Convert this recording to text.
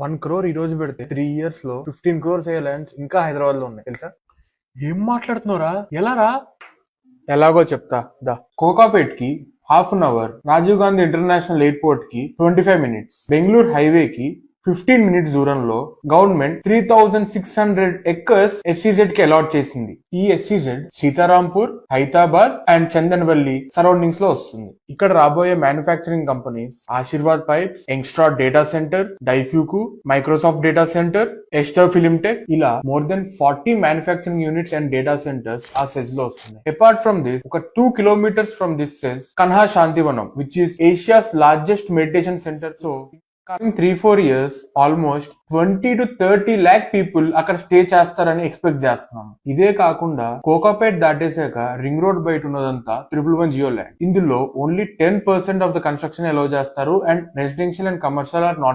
1 crore ఈ రోజు పెడితే 3 years లో 15 crores అయ్యే ల్యాండ్స్ ఇంకా హైదరాబాద్ లో ఉన్నాయి తెలుసా? ఏం మాట్లాడుతున్నారా? ఎలా రా? ఎలాగో చెప్తా దా. కోకాపేట్ కి ½ hour, Rajiv Gandhi international airport కి 25 minutes, బెంగళూరు హైవే కి 15 minutes దూరంలో గవర్నమెంట్ 3600 acres SEZ కి అలాట్ చేసింది. ఈ SEZ Sitarampur, Hyderabad and Chandanvalli surroundings లో వస్తుంది. ఇక్కడ రాబోయే మ్యానుఫ్యాక్చరింగ్ కంపెనీస్ ఆశీర్వాద్ పైప్స్, యంగ్స్ట్రా data center, Daifuku, Microsoft data center, Ester Filmtech, ఇలా more than 40 manufacturing units and data centers ఆ సెజ్ లో వస్తున్నాయి. అపార్ట్ ఫ్రమ్ దిస్, ఒక 2 kilometers from this SEZ Kanha Shantivanam, which is Asia's largest meditation centre. So coming 3-4 years, almost 20 to 30 lakh people అక్కడ stay చేస్తారని expect చేస్తున్నాం. ఇదే కాకుండా కోకాపేట్ దాటేశాక రింగ్ రోడ్ బయట ఉన్నదంతా 111 జియో ల్యాండ్. ఇందులో only 10% of the construction allow చేస్తారు and residential and commercial are not